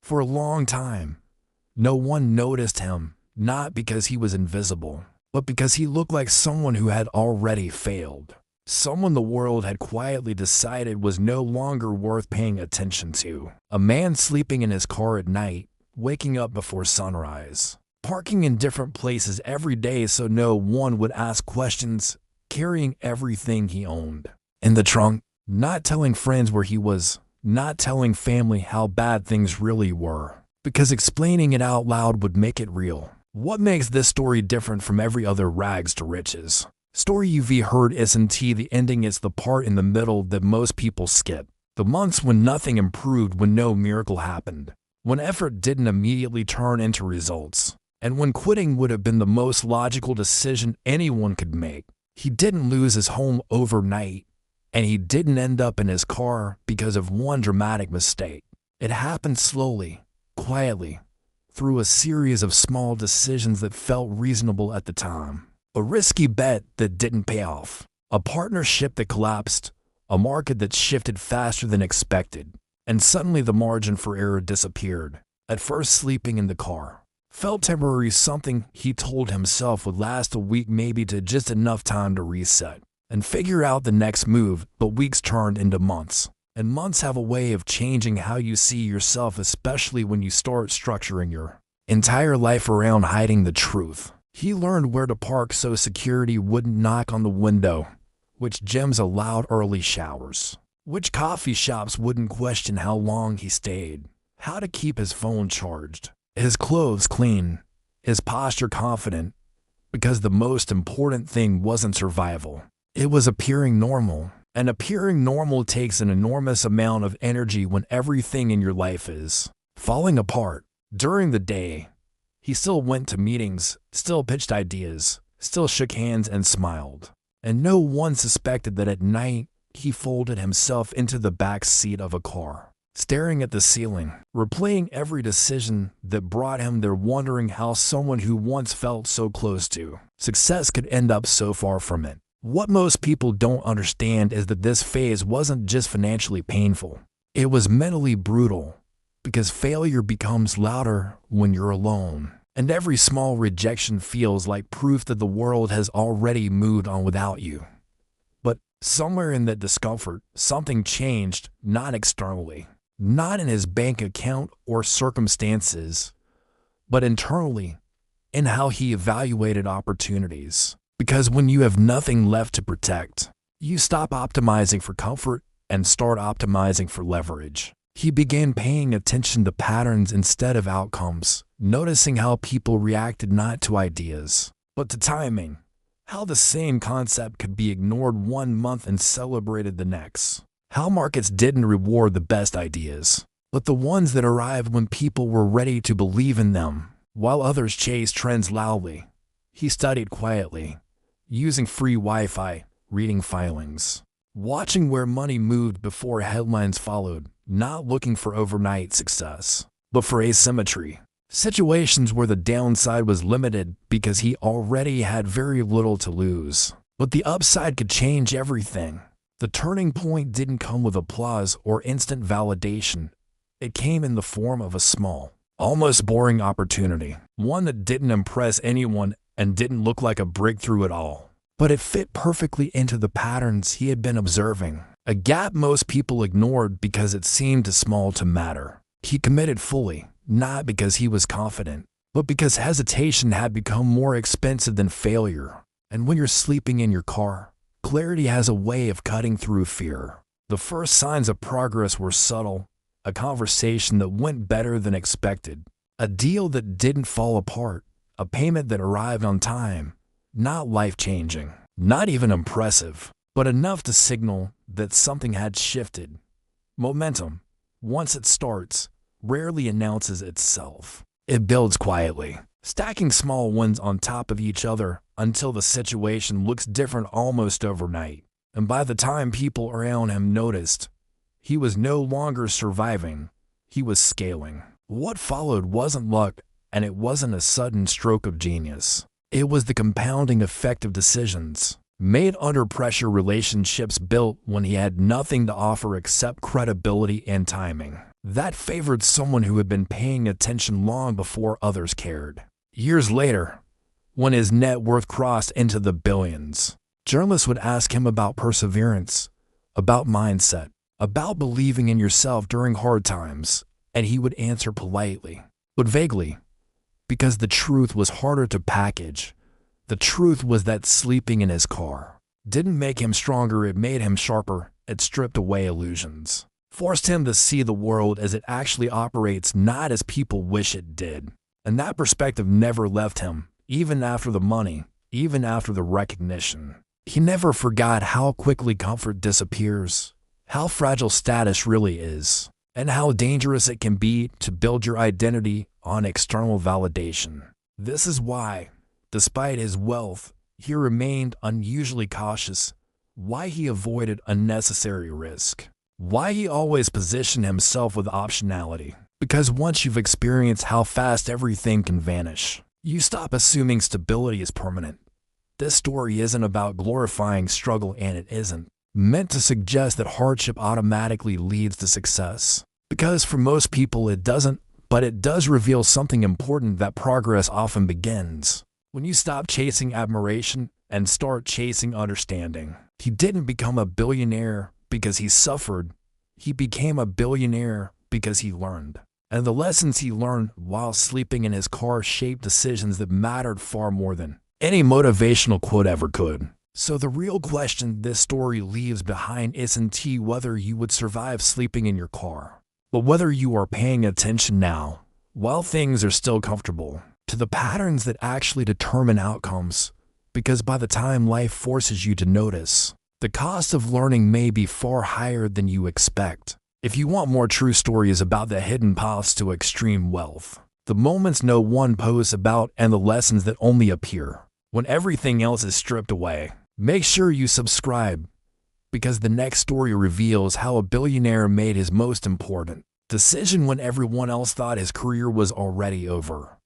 For a long time, no one noticed him, not because he was invisible, but because he looked like someone who had already failed. Someone the world had quietly decided was no longer worth paying attention to. A man sleeping in his car at night, waking up before sunrise, parking in different places every day so no one would ask questions, carrying everything he owned in the trunk, not telling friends where he was, not telling family how bad things really were, because explaining it out loud would make it real. What makes this story different from every other rags to riches story you've heard isn't the ending, it's the part in the middle that most people skip. The months when nothing improved, when no miracle happened, when effort didn't immediately turn into results, and when quitting would have been the most logical decision anyone could make. He didn't lose his home overnight, and he didn't end up in his car because of one dramatic mistake. It happened slowly, quietly, through a series of small decisions that felt reasonable at the time. A risky bet that didn't pay off, a partnership that collapsed, a market that shifted faster than expected, and suddenly the margin for error disappeared. At first, sleeping in the car felt temporary, something he told himself would last a week, maybe to just enough time to reset and figure out the next move, but weeks turned into months. And months have a way of changing how you see yourself, especially when you start structuring your entire life around hiding the truth. He learned where to park so security wouldn't knock on the window, which gyms allowed early showers, which coffee shops wouldn't question how long he stayed, how to keep his phone charged, his clothes clean, his posture confident, because the most important thing wasn't survival. It was appearing normal. And appearing normal takes an enormous amount of energy when everything in your life is falling apart. During the day, he still went to meetings, still pitched ideas, still shook hands and smiled. And no one suspected that at night, he folded himself into the back seat of a car, staring at the ceiling, replaying every decision that brought him there, wondering how someone who once felt so close to success could end up so far from it. What most people don't understand is that this phase wasn't just financially painful. It was mentally brutal, because failure becomes louder when you're alone, and every small rejection feels like proof that the world has already moved on without you. But somewhere in that discomfort, something changed, not externally, not in his bank account or circumstances, but internally, in how he evaluated opportunities. Because when you have nothing left to protect, you stop optimizing for comfort and start optimizing for leverage. He began paying attention to patterns instead of outcomes, noticing how people reacted not to ideas, but to timing, how the same concept could be ignored one month and celebrated the next, how markets didn't reward the best ideas, but the ones that arrived when people were ready to believe in them, while others chased trends loudly. He studied quietly, using free Wi-Fi, reading filings, watching where money moved before headlines followed, not looking for overnight success, but for asymmetry. Situations where the downside was limited because he already had very little to lose, but the upside could change everything. The turning point didn't come with applause or instant validation. It came in the form of a small, almost boring opportunity, one that didn't impress anyone and didn't look like a breakthrough at all. But it fit perfectly into the patterns he had been observing, a gap most people ignored because it seemed too small to matter. He committed fully, not because he was confident, but because hesitation had become more expensive than failure. And when you're sleeping in your car, clarity has a way of cutting through fear. The first signs of progress were subtle, a conversation that went better than expected, a deal that didn't fall apart, a payment that arrived on time, not life-changing, not even impressive, but enough to signal that something had shifted. Momentum, once it starts, rarely announces itself. It builds quietly, stacking small wins on top of each other until the situation looks different almost overnight. And by the time people around him noticed, he was no longer surviving, he was scaling. What followed wasn't luck, and it wasn't a sudden stroke of genius. It was the compounding effect of decisions made under pressure, relationships built when he had nothing to offer except credibility and timing, That favored someone who had been paying attention long before others cared. Years later, when his net worth crossed into the billions, journalists would ask him about perseverance, about mindset, about believing in yourself during hard times, and he would answer politely, but vaguely, because the truth was harder to package. The truth was that sleeping in his car didn't make him stronger, it made him sharper. It stripped away illusions, forced him to see the world as it actually operates, not as people wish it did. And that perspective never left him, even after the money, even after the recognition. He never forgot how quickly comfort disappears, how fragile status really is, and how dangerous it can be to build your identity on external validation. This is why, despite his wealth, he remained unusually cautious, why he avoided unnecessary risk, why he always positioned himself with optionality. Because once you've experienced how fast everything can vanish, you stop assuming stability is permanent. This story isn't about glorifying struggle, and it isn't meant to suggest that hardship automatically leads to success. Because for most people it doesn't, but it does reveal something important, that progress often begins when you stop chasing admiration and start chasing understanding. He didn't become a billionaire because he suffered. He became a billionaire because he learned. And the lessons he learned while sleeping in his car shaped decisions that mattered far more than any motivational quote ever could. So the real question this story leaves behind isn't whether you would survive sleeping in your car, but whether you are paying attention now, while things are still comfortable, to the patterns that actually determine outcomes. Because by the time life forces you to notice, the cost of learning may be far higher than you expect. If you want more true stories about the hidden paths to extreme wealth, the moments no one posts about, and the lessons that only appear when everything else is stripped away, make sure you subscribe, because the next story reveals how a billionaire made his most important decision when everyone else thought his career was already over.